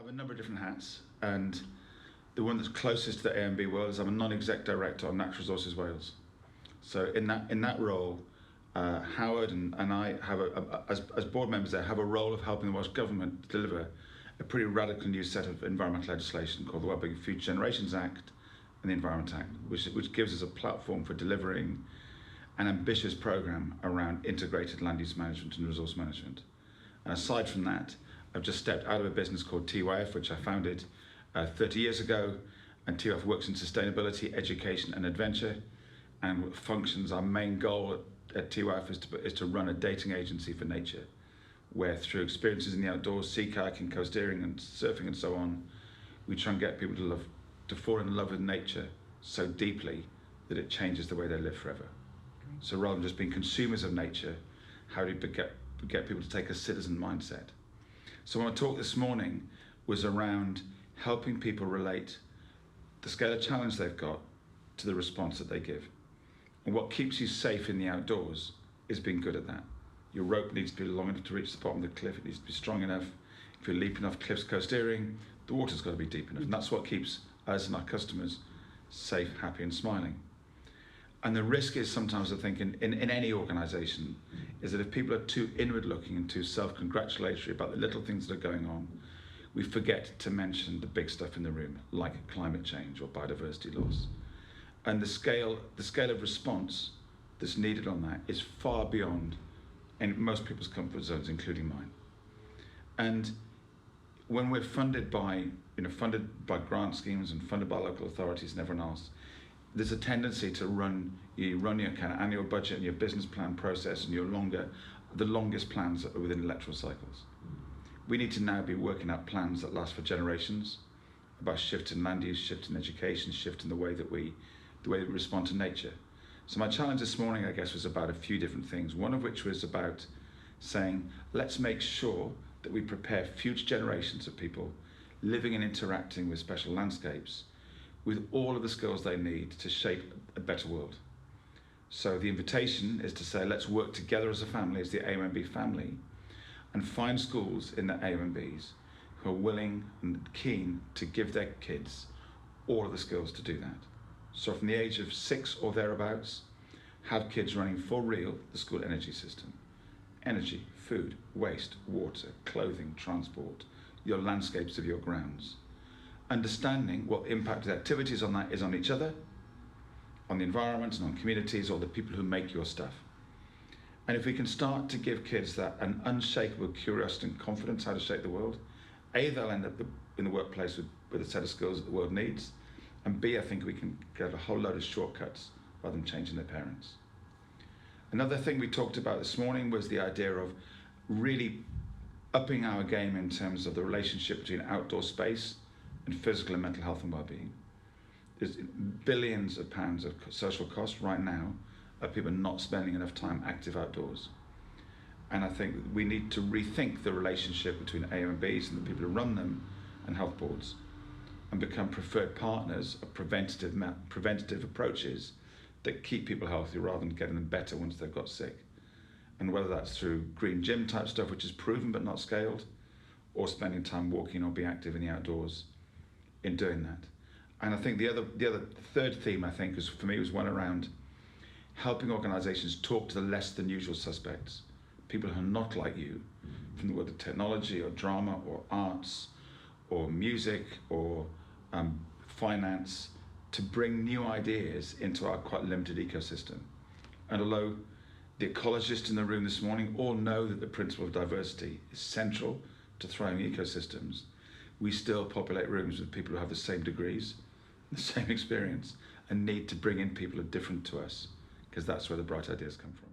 have a number of different hats, and the one that's closest to the AMB world is I'm a non-exec director on Natural Resources Wales. So in that role, Howard and I have as board members there have a role of helping the Welsh Government deliver a pretty radical new set of environmental legislation called the Wellbeing Future Generations Act and the Environment Act, which gives us a platform for delivering an ambitious programme around integrated land use management and resource management. And aside from that, I've just stepped out of a business called TYF, which I founded 30 years ago, and TYF works in sustainability, education and adventure, and functions, our main goal at TYF is to run a dating agency for nature, where through experiences in the outdoors, sea kayaking, coasteering and surfing and so on, we try and get people to fall in love with nature so deeply that it changes the way they live forever. So rather than just being consumers of nature, how do we get people to take a citizen mindset? So my talk this morning was around helping people relate the scale of challenge they've got to the response that they give. And what keeps you safe in the outdoors is being good at that. Your rope needs to be long enough to reach the bottom of the cliff, it needs to be strong enough. If you're leaping off cliffs coasteering, the water's got to be deep enough. And that's what keeps us and our customers safe, happy and smiling. And the risk is sometimes, I think, in any organisation, is that if people are too inward-looking and too self-congratulatory about the little things that are going on, we forget to mention the big stuff in the room, like climate change or biodiversity loss. And the scale of response that's needed on that is far beyond most people's comfort zones, including mine. And when we're funded by grant schemes and funded by local authorities and everyone else, there's a tendency to run your kind of annual budget and your business plan process and the longest plans are within electoral cycles. We need to now be working out plans that last for generations, about shift in land use, shift in education, shift in the way that we respond to nature. So my challenge this morning, I guess, was about a few different things. One of which was about saying, let's make sure that we prepare future generations of people living and interacting with special landscapes with all of the skills they need to shape a better world. So the invitation is to say, let's work together as a family, as the AMB family, and find schools in the AMBs who are willing and keen to give their kids all of the skills to do that. So from the age of 6 or thereabouts, have kids running for real the school energy system. Energy, food, waste, water, clothing, transport, your landscapes of your grounds. Understanding what the impact of activities on that is on each other, on the environment and on communities or the people who make your stuff. And if we can start to give kids that an unshakable curiosity and confidence how to shape the world, A, they'll end up in the workplace with a set of skills that the world needs, and B, I think we can get a whole load of shortcuts rather than changing their parents. Another thing we talked about this morning was the idea of really upping our game in terms of the relationship between outdoor space and physical and mental health and well-being. There's billions of pounds of social cost right now of people not spending enough time active outdoors. And I think we need to rethink the relationship between AMBs and the people who run them and health boards and become preferred partners of preventative approaches that keep people healthy rather than getting them better once they've got sick. And whether that's through green gym type stuff, which is proven but not scaled, or spending time walking or being active in the outdoors in doing that. And I think the third theme, I think, for me was one around helping organisations talk to the less than usual suspects, people who are not like you, from the world of technology or drama or arts or music or finance, to bring new ideas into our quite limited ecosystem. And although the ecologists in the room this morning all know that the principle of diversity is central to thriving ecosystems, we still populate rooms with people who have the same degrees, the same experience, and need to bring in people who are different to us, because that's where the bright ideas come from.